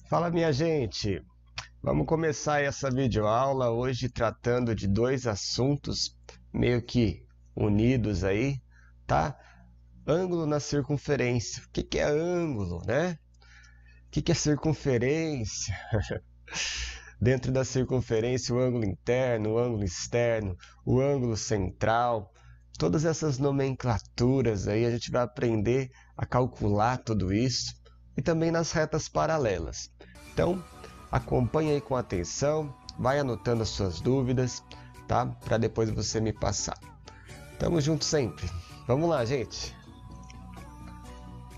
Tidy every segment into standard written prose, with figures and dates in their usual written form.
Fala, minha gente! Vamos começar essa videoaula hoje tratando de dois assuntos meio que unidos aí, tá? Ângulo na circunferência. O que é ângulo, né? O que é circunferência? Dentro da circunferência, o ângulo interno, o ângulo externo, o ângulo central. Todas essas nomenclaturas aí a gente vai aprender a calcular tudo isso e também nas retas paralelas. Então, acompanhe aí com atenção, vai anotando as suas dúvidas, tá? Para depois você me passar. Tamo junto sempre. Vamos lá, gente.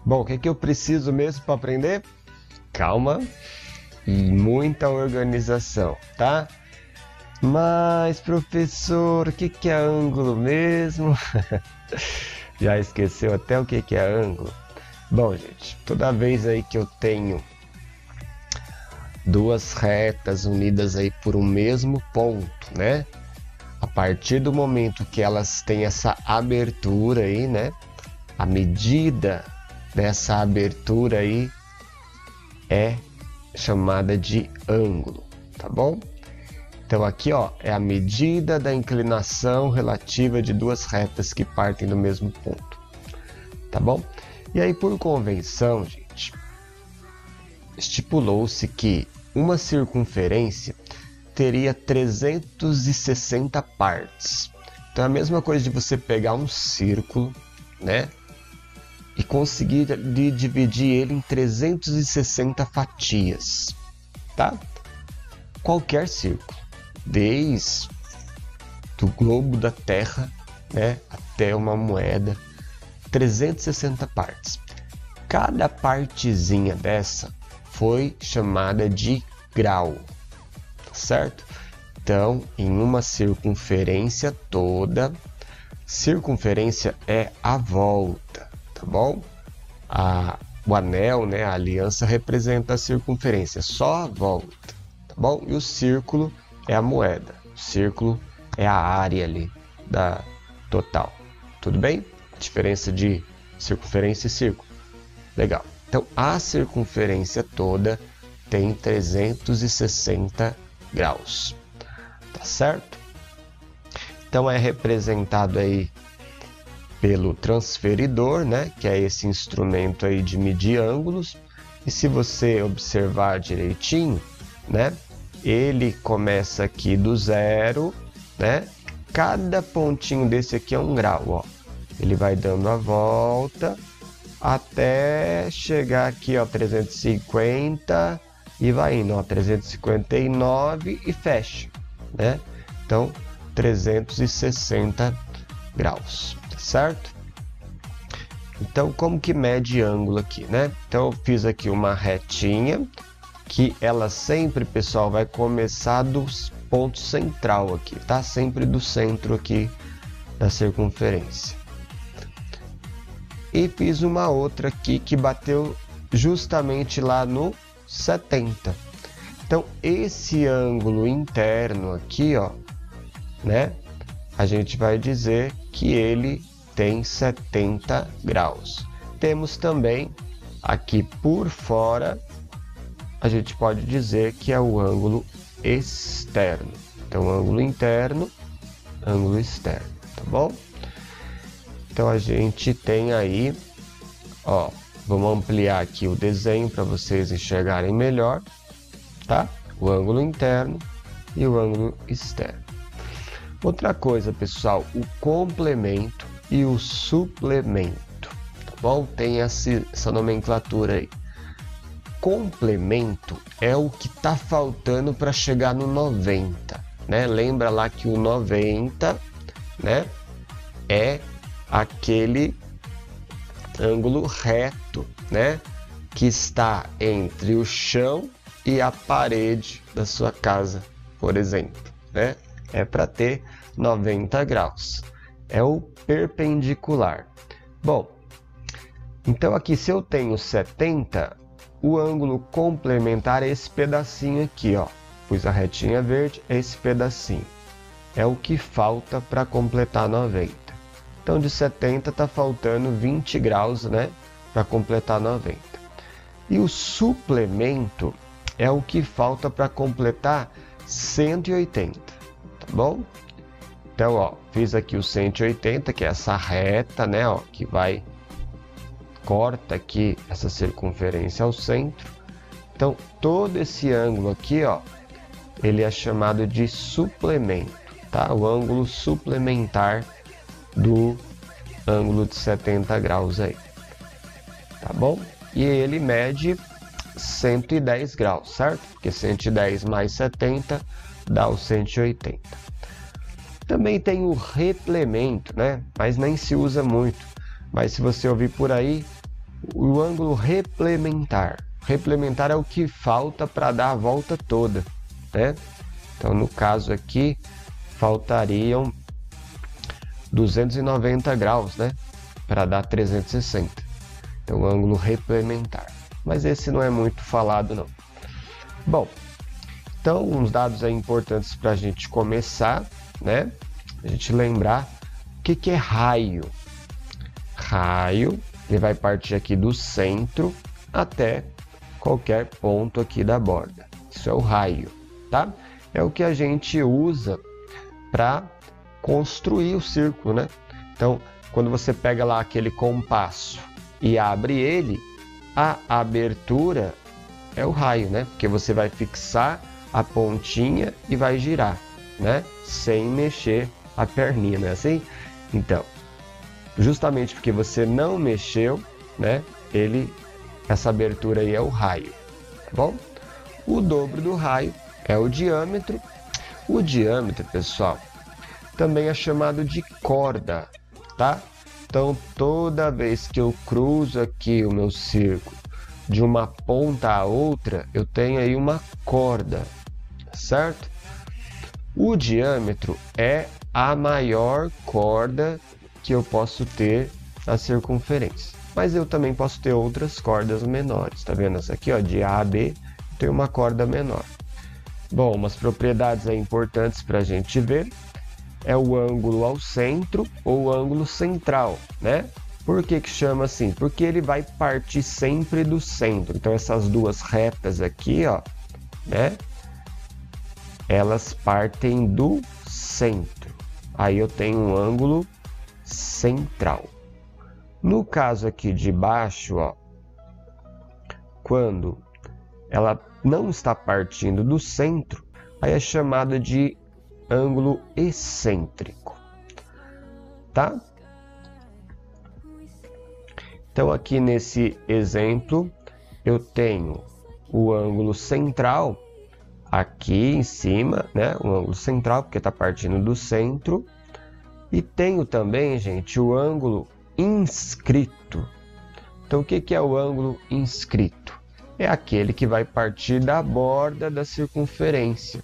Bom, o que eu preciso mesmo para aprender? Calma e muita organização, tá? Mas, professor, o que é ângulo mesmo? Já esqueceu até o que é ângulo? Bom, gente, toda vez aí que eu tenho duas retas unidas aí por um mesmo ponto, né? A partir do momento que elas têm essa abertura aí, né? A medida dessa abertura aí é chamada de ângulo, tá bom? Então aqui, ó, é a medida da inclinação relativa de duas retas que partem do mesmo ponto, tá bom? E aí, por convenção, gente, estipulou-se que uma circunferência teria 360 partes. Então é a mesma coisa de você pegar um círculo, né? E conseguir dividir ele em 360 fatias, tá? Qualquer círculo, desde o globo da Terra, né, até uma moeda, 360 partes. Cada partezinha dessa foi chamada de grau, certo? Então, em uma circunferência toda, circunferência é a volta, tá bom? O anel, né, a aliança representa a circunferência, só a volta, tá bom? E o círculo é a moeda, o círculo é a área ali da total, tudo bem? Diferença de circunferência e círculo, legal. Então, a circunferência toda tem 360 graus, tá certo? Então, é representado aí pelo transferidor, né? Que é esse instrumento aí de medir ângulos. E se você observar direitinho, né? Ele começa aqui do zero, né? Cada pontinho desse aqui é um grau, ó. Ele vai dando a volta até chegar aqui, ó, 350 e vai indo, ó, 359 e fecha, né? Então, 360 graus, certo? Então, como que mede ângulo aqui, né? Então, eu fiz aqui uma retinha que ela sempre, pessoal, vai começar do ponto central aqui, tá? Sempre do centro aqui da circunferência. E fiz uma outra aqui que bateu justamente lá no 70. Então, esse ângulo interno aqui, ó, né? A gente vai dizer que ele tem 70 graus. Temos também aqui por fora, a gente pode dizer que é o ângulo externo. Então, ângulo interno, ângulo externo, tá bom? Então a gente tem aí, ó, vamos ampliar aqui o desenho para vocês enxergarem melhor, tá? O ângulo interno e o ângulo externo. Outra coisa, pessoal, o complemento e o suplemento, tá bom? Tem essa nomenclatura aí. Complemento é o que está faltando para chegar no 90, né? Lembra lá que o 90, né, é aquele ângulo reto, né, que está entre o chão e a parede da sua casa, por exemplo, né? É para ter 90 graus. É o perpendicular. Bom, então aqui se eu tenho 70, o ângulo complementar é esse pedacinho aqui, ó. Pus a retinha verde, é esse pedacinho. É o que falta para completar 90. Então, de 70 está faltando 20 graus, né, para completar 90. E o suplemento é o que falta para completar 180, tá bom? Então, ó, fiz aqui o 180, que é essa reta, né, ó, que vai, corta aqui essa circunferência ao centro. Então, todo esse ângulo aqui, ó, ele é chamado de suplemento, tá? O ângulo suplementar do ângulo de 70 graus aí, tá bom? E ele mede 110 graus, certo? Porque 110 mais 70 dá o 180. Também tem o replemento, né? Mas nem se usa muito. Mas se você ouvir por aí, o ângulo replementar. Replementar é o que falta para dar a volta toda, né? Então, no caso aqui, faltariam 290 graus, né? Para dar 360. Então, o ângulo replementar. Mas esse não é muito falado, não. Bom, então, uns dados aí importantes para a gente começar, né? A gente lembrar o que é raio. Raio, ele vai partir aqui do centro até qualquer ponto aqui da borda. Isso é o raio, tá? É o que a gente usa para construir o círculo, né? Então, quando você pega lá aquele compasso e abre ele, a abertura é o raio, né? Porque você vai fixar a pontinha e vai girar, né? Sem mexer a perninha, não é assim? Então, justamente porque você não mexeu, né? Essa abertura aí é o raio, tá bom? O dobro do raio é o diâmetro. O diâmetro, pessoal, também é chamado de corda, tá? Então, toda vez que eu cruzo aqui o meu círculo de uma ponta a outra, eu tenho aí uma corda, certo? O diâmetro é a maior corda que eu posso ter na circunferência. Mas eu também posso ter outras cordas menores. Tá vendo essa aqui, ó, de A a B, tem uma corda menor. Bom, umas propriedades aí importantes para a gente ver é o ângulo ao centro ou ângulo central, né? Por que que chama assim? Porque ele vai partir sempre do centro. Então essas duas retas aqui, ó, né? Elas partem do centro. Aí eu tenho um ângulo central. No caso aqui de baixo, ó, quando ela não está partindo do centro, aí é chamada de ângulo excêntrico, tá? Então aqui nesse exemplo eu tenho o ângulo central aqui em cima, né? O ângulo central porque está partindo do centro, e tenho também, gente, o ângulo inscrito. Então o que é o ângulo inscrito? É aquele que vai partir da borda da circunferência,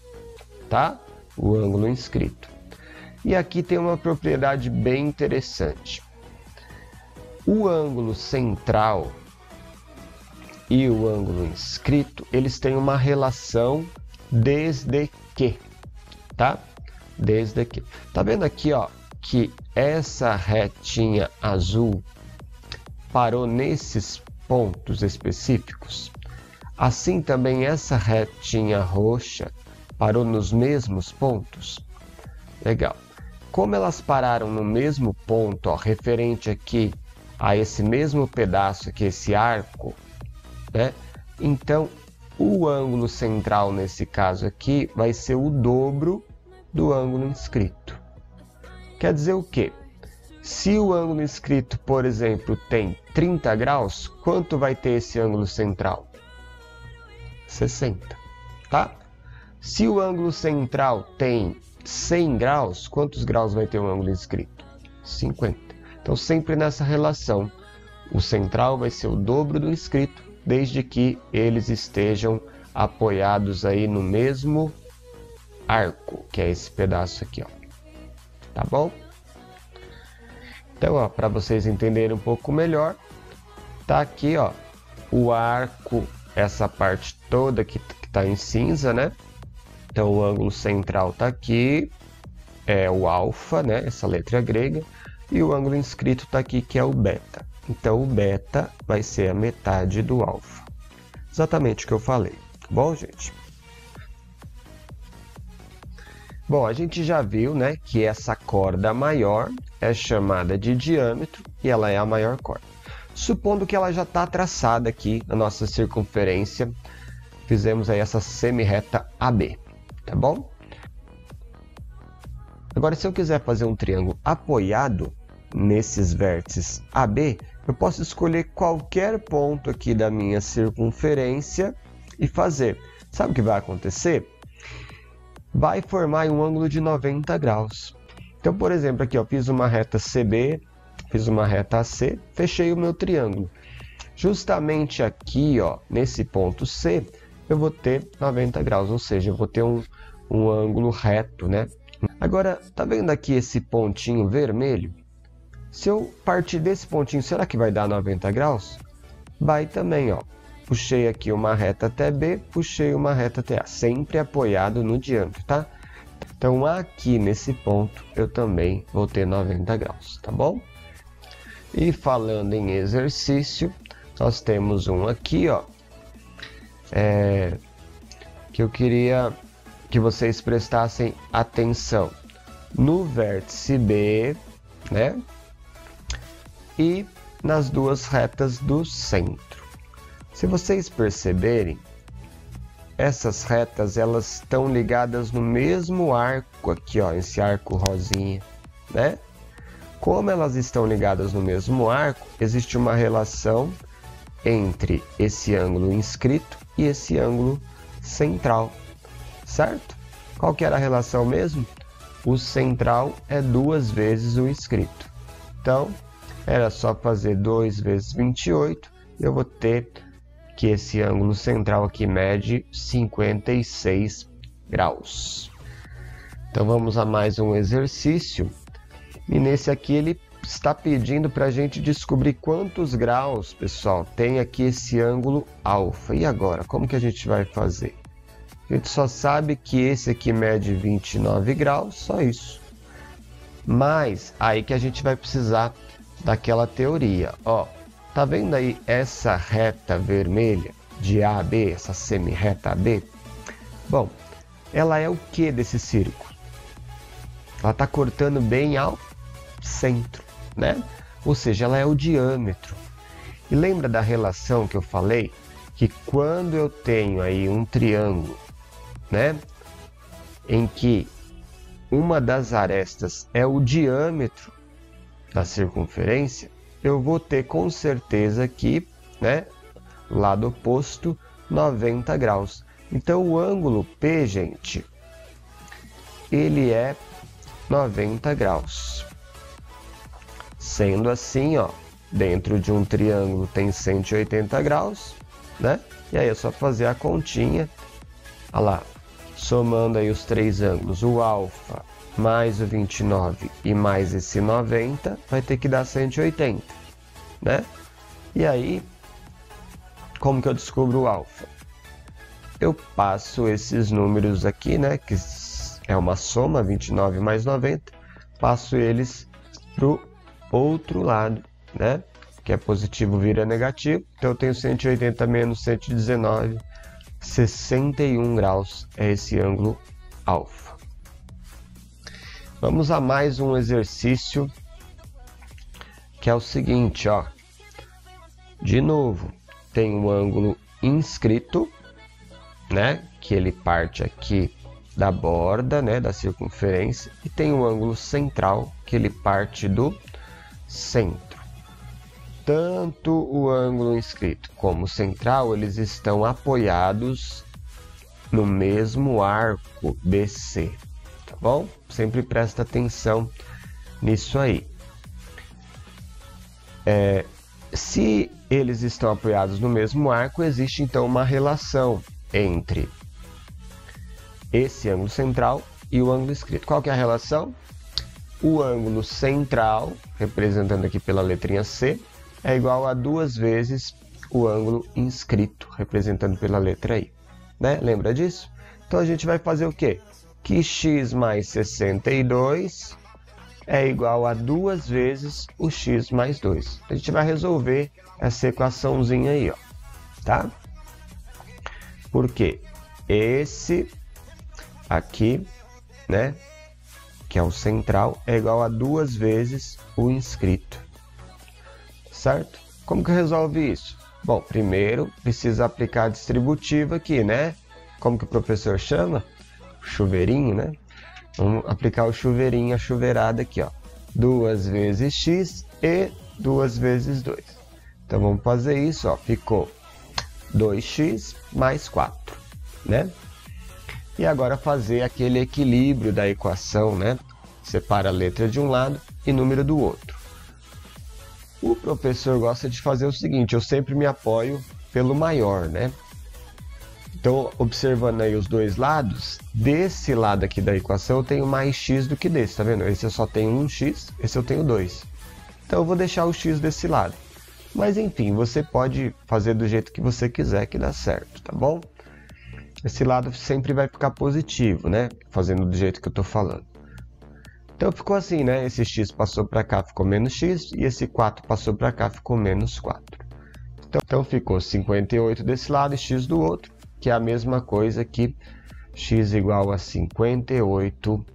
tá? O ângulo inscrito. E aqui tem uma propriedade bem interessante. O ângulo central e o ângulo inscrito, eles têm uma relação desde que, tá? Desde que. Tá vendo aqui, ó, que essa retinha azul parou nesses pontos específicos? Assim também essa retinha roxa parou nos mesmos pontos? Legal. Como elas pararam no mesmo ponto, ó, referente aqui a esse mesmo pedaço aqui, esse arco, né? Então, o ângulo central nesse caso aqui vai ser o dobro do ângulo inscrito. Quer dizer o quê? Se o ângulo inscrito, por exemplo, tem 30 graus, quanto vai ter esse ângulo central? 60, tá? Se o ângulo central tem 100 graus, quantos graus vai ter o ângulo inscrito? 50. Então, sempre nessa relação, o central vai ser o dobro do inscrito, desde que eles estejam apoiados aí no mesmo arco, que é esse pedaço aqui, ó. Tá bom? Então, ó, para vocês entenderem um pouco melhor, tá aqui, ó, o arco, essa parte toda que tá em cinza, né? Então, o ângulo central tá aqui, é o alfa, né? Essa letra grega, e o ângulo inscrito tá aqui, que é o beta. Então, o beta vai ser a metade do alfa. Exatamente o que eu falei. Bom, gente? Bom, a gente já viu, né, que essa corda maior é chamada de diâmetro e ela é a maior corda. Supondo que ela já está traçada aqui na nossa circunferência, fizemos aí essa semi-reta AB, tá bom? Agora, se eu quiser fazer um triângulo apoiado nesses vértices AB, eu posso escolher qualquer ponto aqui da minha circunferência e fazer. Sabe o que vai acontecer? Vai formar um ângulo de 90 graus. Então, por exemplo, aqui, ó, fiz uma reta CB, fiz uma reta AC, fechei o meu triângulo. Justamente aqui, ó, nesse ponto C, eu vou ter 90 graus, ou seja, eu vou ter um ângulo reto, né? Agora, tá vendo aqui esse pontinho vermelho? Se eu partir desse pontinho, será que vai dar 90 graus? Vai também, ó. Puxei aqui uma reta até B, puxei uma reta até A, sempre apoiado no diâmetro, tá? Então, aqui nesse ponto, eu também vou ter 90 graus, tá bom? E falando em exercício, nós temos um aqui, ó, que eu queria que vocês prestassem atenção no vértice B, né? E nas duas retas do centro. Se vocês perceberem, essas retas elas estão ligadas no mesmo arco aqui, ó, esse arco rosinha, né? Como elas estão ligadas no mesmo arco, existe uma relação entre esse ângulo inscrito e esse ângulo central, certo? Qual que era a relação mesmo? O central é 2 vezes o inscrito. Então, era só fazer 2 vezes 28, eu vou ter que esse ângulo central aqui mede 56 graus. Então vamos a mais um exercício. E nesse aqui ele está pedindo para a gente descobrir quantos graus, pessoal, tem aqui esse ângulo alfa. E agora, como que a gente vai fazer? A gente só sabe que esse aqui mede 29 graus, só isso. Mas aí que a gente vai precisar daquela teoria, ó. Tá vendo aí essa reta vermelha de A a B, essa semi-reta AB? Bom, ela é o que desse círculo? Ela está cortando bem ao centro, né? Ou seja, ela é o diâmetro. E lembra da relação que eu falei? Que quando eu tenho aí um triângulo, né? Em que uma das arestas é o diâmetro da circunferência, eu vou ter com certeza aqui, né, lado oposto, 90 graus. Então, o ângulo P, gente, ele é 90 graus. Sendo assim, ó, dentro de um triângulo tem 180 graus, né? E aí é só fazer a continha, olha lá, somando aí os três ângulos, o alfa mais o 29 e mais esse 90, vai ter que dar 180, né? E aí, como que eu descubro o alfa? Eu passo esses números aqui, né, que é uma soma, 29 mais 90, passo eles para o outro lado, né, que é positivo vira negativo, então eu tenho 180 menos 119, 61 graus é esse ângulo alfa. Vamos a mais um exercício, que é o seguinte, ó. De novo, tem um ângulo inscrito, né, que ele parte aqui da borda, né, da circunferência, e tem um ângulo central, que ele parte do centro. Tanto o ângulo inscrito como o central, eles estão apoiados no mesmo arco BC. Tá bom? Sempre presta atenção nisso aí. Se eles estão apoiados no mesmo arco, existe então uma relação entre esse ângulo central e o ângulo inscrito. Qual que é a relação? O ângulo central, representando aqui pela letrinha C, é igual a 2 vezes o ângulo inscrito, representando pela letra I. Né? Lembra disso? Então a gente vai fazer o quê? Que x mais 62 é igual a 2 vezes o x mais 2. A gente vai resolver essa equaçãozinha aí, ó, tá? Porque esse aqui, né, que é o central, é igual a 2 vezes o inscrito, certo? Como que resolve isso? Bom, primeiro precisa aplicar a distributiva aqui, né? Como que o professor chama? Chuveirinho, né? Vamos aplicar o chuveirinho, a chuveirada aqui, ó. 2 vezes x e 2 vezes 2. Então vamos fazer isso, ó. Ficou 2x mais 4, né? E agora fazer aquele equilíbrio da equação, né? Separa a letra de um lado e número do outro. O professor gosta de fazer o seguinte, eu sempre me apoio pelo maior, né? Então, observando aí os dois lados, desse lado aqui da equação eu tenho mais x do que desse, tá vendo? Esse eu só tenho 1x, esse eu tenho 2. Então eu vou deixar o x desse lado. Mas enfim, você pode fazer do jeito que você quiser que dá certo, tá bom? Esse lado sempre vai ficar positivo, né? Fazendo do jeito que eu tô falando. Então ficou assim, né? Esse x passou para cá, ficou menos x, e esse 4 passou para cá, ficou menos 4. Então ficou 58 desse lado e x do outro, que é a mesma coisa que x igual a 58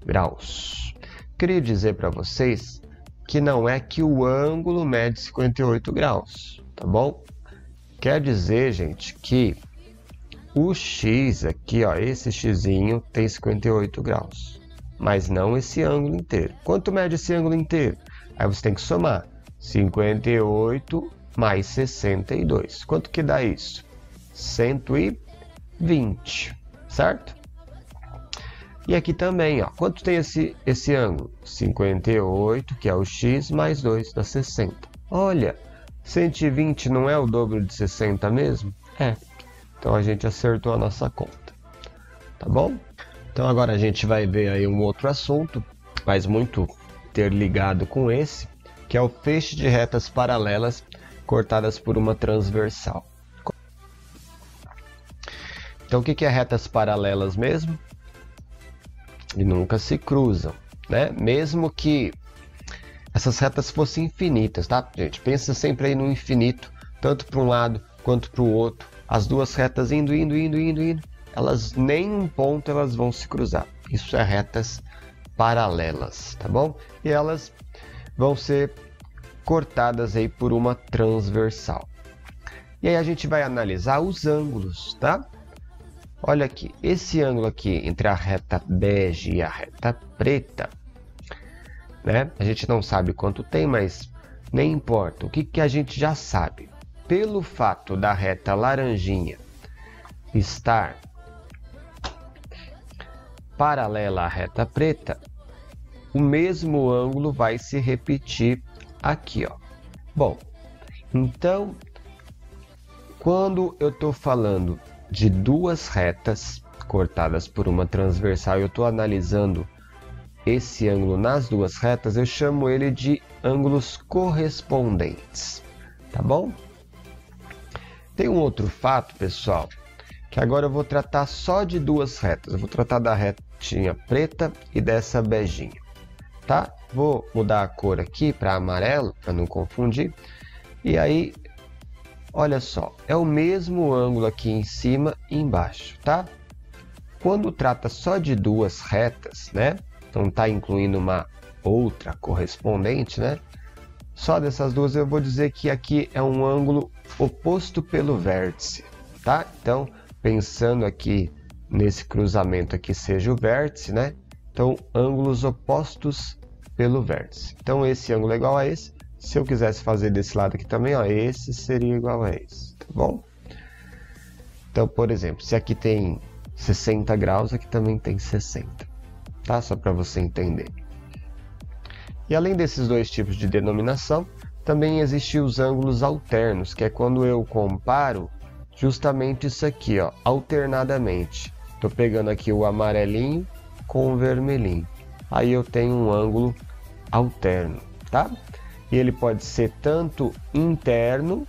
graus. Queria dizer para vocês que não é que o ângulo mede 58 graus, tá bom? Quer dizer, gente, que o x aqui, ó, esse xzinho tem 58 graus. Mas não esse ângulo inteiro. Quanto mede esse ângulo inteiro? Aí você tem que somar 58 mais 62. Quanto que dá isso? 120, certo? E aqui também, ó, quanto tem esse ângulo? 58, que é o x, mais 2, dá 60. Olha, 120 não é o dobro de 60 mesmo? É. Então a gente acertou a nossa conta. Tá bom? Então agora a gente vai ver aí um outro assunto, mas muito interligado com esse, que é o feixe de retas paralelas cortadas por uma transversal. Então o que é retas paralelas mesmo? E nunca se cruzam, né? Mesmo que essas retas fossem infinitas, tá, gente? Pensa sempre aí no infinito, tanto para um lado quanto para o outro. As duas retas indo, elas nem um ponto elas vão se cruzar. Isso é retas paralelas, tá bom? E elas vão ser cortadas aí por uma transversal. E aí a gente vai analisar os ângulos, tá? Olha aqui, esse ângulo aqui entre a reta bege e a reta preta, né? A gente não sabe quanto tem, mas nem importa. O que a gente já sabe? Pelo fato da reta laranjinha estar paralela à reta preta, o mesmo ângulo vai se repetir aqui, ó. Bom, então, quando eu estou falando de duas retas cortadas por uma transversal, eu estou analisando esse ângulo nas duas retas, eu chamo ele de ângulos correspondentes, tá bom? Tem um outro fato, pessoal, que agora eu vou tratar só de duas retas. Eu vou tratar da retinha preta e dessa beijinha, tá? Vou mudar a cor aqui para amarelo, para não confundir. E aí, olha só, é o mesmo ângulo aqui em cima e embaixo, tá? Quando trata só de duas retas, né? Não está incluindo uma outra correspondente, né? Só dessas duas eu vou dizer que aqui é um ângulo oposto pelo vértice, tá? Então, pensando aqui nesse cruzamento aqui seja o vértice, né? Então, ângulos opostos pelo vértice. Então, esse ângulo é igual a esse. Se eu quisesse fazer desse lado aqui também, ó, esse seria igual a esse, tá bom? Então, por exemplo, se aqui tem 60 graus, aqui também tem 60, tá? Só para você entender. E além desses dois tipos de denominação, também existem os ângulos alternos, que é quando eu comparo justamente isso aqui, ó, alternadamente. Estou pegando aqui o amarelinho com o vermelhinho. Aí eu tenho um ângulo alterno, tá? E ele pode ser tanto interno,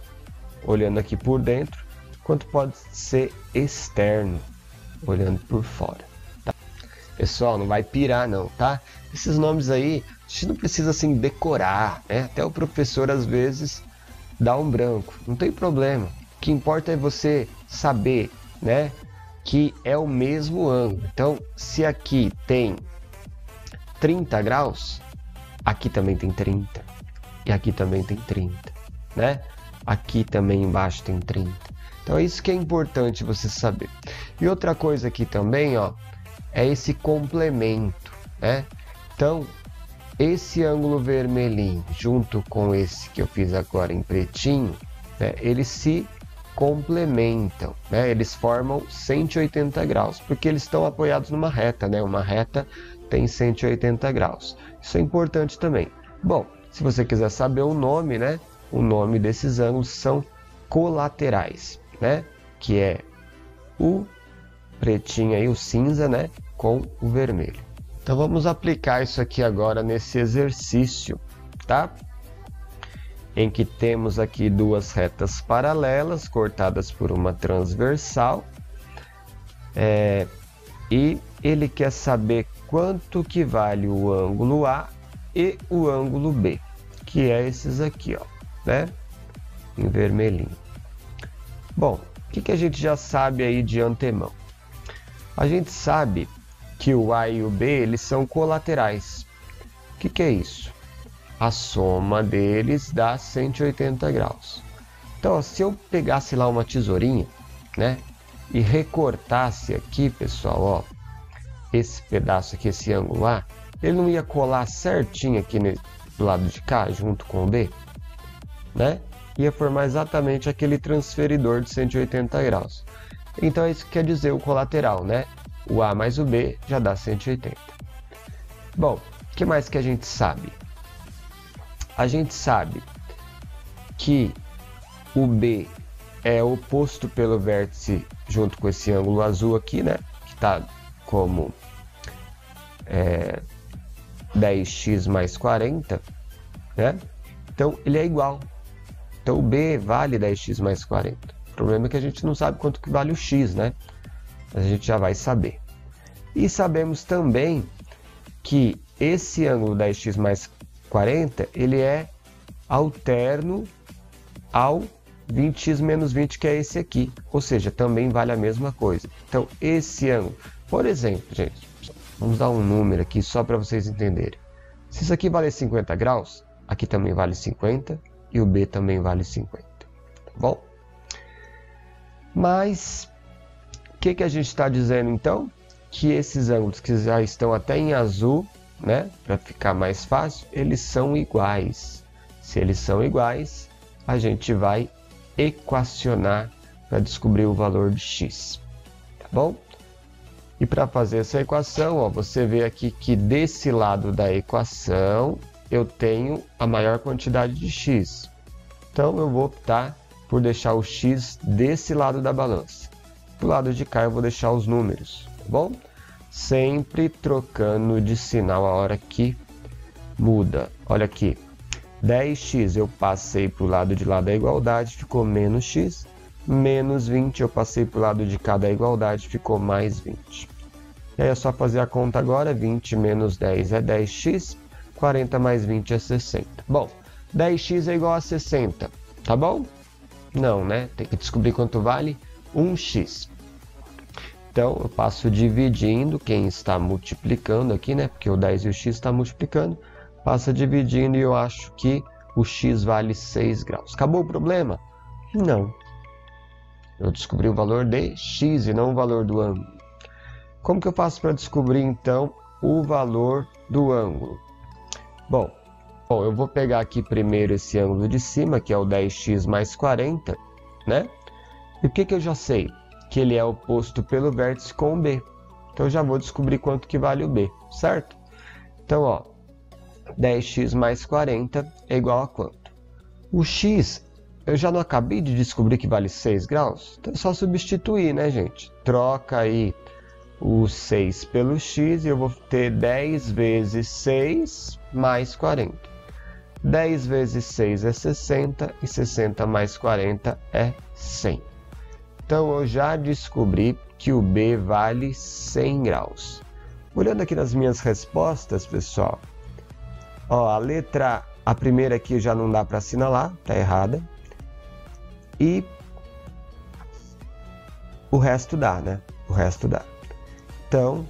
olhando aqui por dentro, quanto pode ser externo, olhando por fora. Tá? Pessoal, não vai pirar não, tá? Esses nomes aí, a gente não precisa assim decorar, né? Até o professor às vezes dá um branco, não tem problema. O que importa é você saber né, que é o mesmo ângulo. Então, se aqui tem 30 graus, aqui também tem 30. E aqui também tem 30, né? Aqui também embaixo tem 30. Então, é isso que é importante você saber. E outra coisa aqui também, ó, é esse complemento, né? Então, esse ângulo vermelhinho junto com esse que eu fiz agora em pretinho, né, eles se complementam, né? Eles formam 180 graus, porque eles estão apoiados numa reta, né? Uma reta tem 180 graus. Isso é importante também. Bom, se você quiser saber o nome, né? O nome desses ângulos são colaterais, né? Que é o pretinho aí, o cinza, né? Com o vermelho. Então vamos aplicar isso aqui agora nesse exercício, tá? Em que temos aqui duas retas paralelas cortadas por uma transversal. E ele quer saber quanto que vale o ângulo A e o ângulo B, que é esses aqui, ó, né? Em vermelhinho. Bom, o que a gente já sabe aí de antemão? A gente sabe que o A e o B, eles são colaterais. O que é isso? A soma deles dá 180 graus. Então, ó, se eu pegasse lá uma tesourinha, né? E recortasse aqui, pessoal, ó, esse pedaço aqui, esse ângulo A, ele não ia colar certinho aqui do lado de cá, junto com o B, né? Ia formar exatamente aquele transferidor de 180 graus. Então, é isso que quer dizer o colateral, né? O A mais o B já dá 180. Bom, o que mais que a gente sabe? A gente sabe que o B é oposto pelo vértice junto com esse ângulo azul aqui, né? Que está como 10x mais 40, né? Então, ele é igual. Então, o B vale 10x mais 40. O problema é que a gente não sabe quanto que vale o x, né? Mas a gente já vai saber. E sabemos também que esse ângulo 10x mais 40, ele é alterno ao 20x menos 20, que é esse aqui. Ou seja, também vale a mesma coisa. Então, esse ângulo... Por exemplo, gente, vamos dar um número aqui só para vocês entenderem. Se isso aqui vale 50 graus, aqui também vale 50 e o B também vale 50. Tá bom? Mas, o que a gente está dizendo então? Que esses ângulos que já estão até em azul, né, para ficar mais fácil, eles são iguais. Se eles são iguais, a gente vai equacionar para descobrir o valor de x. Tá bom? E para fazer essa equação, ó, você vê aqui que desse lado da equação eu tenho a maior quantidade de x. Então eu vou optar por deixar o x desse lado da balança. Do lado de cá eu vou deixar os números, tá bom? Sempre trocando de sinal a hora que muda. Olha aqui, 10x eu passei para o lado de lá da igualdade, ficou menos x. Menos 20 eu passei para o lado de cá da igualdade, ficou mais 20. E aí é só fazer a conta agora, 20 menos 10 é 10x, 40 mais 20 é 60. Bom, 10x é igual a 60, tá bom? Não, né? Tem que descobrir quanto vale 1x. Então, eu passo dividindo quem está multiplicando aqui, né? Porque o 10 e o x está multiplicando. Passa dividindo e eu acho que o x vale 6 graus. Acabou o problema? Não. Eu descobri o valor de x e não o valor do ângulo. Como que eu faço para descobrir, então, o valor do ângulo? Bom, eu vou pegar aqui primeiro esse ângulo de cima, que é o 10x mais 40, né? E o que eu já sei? Que ele é oposto pelo vértice com o B. Então, eu já vou descobrir quanto que vale o B, certo? Então, ó, 10x mais 40 é igual a quanto? O x, eu já não acabei de descobrir que vale 6 graus? Então, é só substituir, né, gente? Troca aí o 6 pelo x e eu vou ter 10 vezes 6 mais 40. 10 vezes 6 é 60 e 60 mais 40 é 100. Então, eu já descobri que o B vale 100 graus. Olhando aqui nas minhas respostas, pessoal, ó, a primeira aqui já não dá para assinalar, tá errada. E o resto dá, né? O resto dá. Então,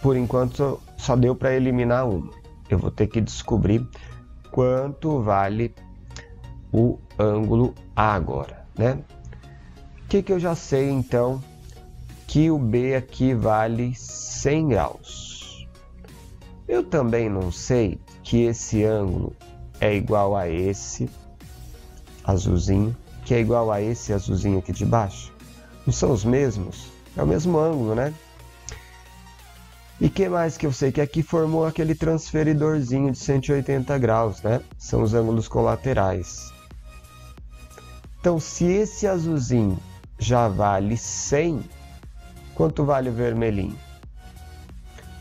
por enquanto só deu para eliminar uma. Eu vou ter que descobrir quanto vale o ângulo A agora, né? O que eu já sei então? Que o B aqui vale 100 graus. Eu também não sei que esse ângulo é igual a esse azulzinho, que é igual a esse azulzinho aqui de baixo. Não são os mesmos? É o mesmo ângulo, né? E que mais que eu sei? Que aqui formou aquele transferidorzinho de 180 graus, né? São os ângulos colaterais. Então, se esse azulzinho já vale 100, quanto vale o vermelhinho?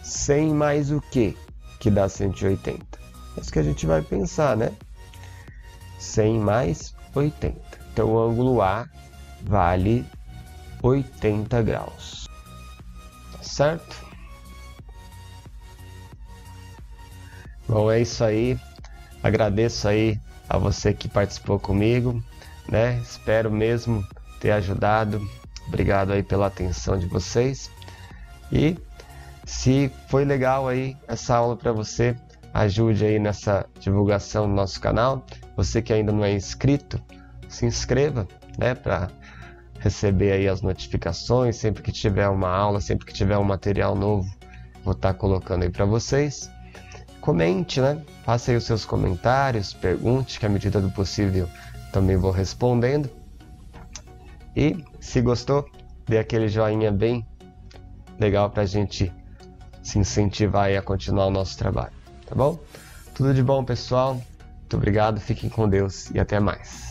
100 mais o quê? Que dá 180. É isso que a gente vai pensar, né? 100 mais 80. Então, o ângulo A vale 80 graus. Certo? Bom, é isso aí. Agradeço aí a você que participou comigo, né? Espero mesmo ter ajudado. Obrigado aí pela atenção de vocês. E se foi legal aí essa aula para você, ajude aí nessa divulgação do nosso canal. Você que ainda não é inscrito, se inscreva, né, para receber aí as notificações sempre que tiver uma aula, sempre que tiver um material novo, vou estar colocando aí para vocês. Comente, né? Faça aí os seus comentários, pergunte, que à medida do possível também vou respondendo. E se gostou, dê aquele joinha bem legal para a gente se incentivar aí a continuar o nosso trabalho, tá bom? Tudo de bom, pessoal. Muito obrigado, fiquem com Deus e até mais.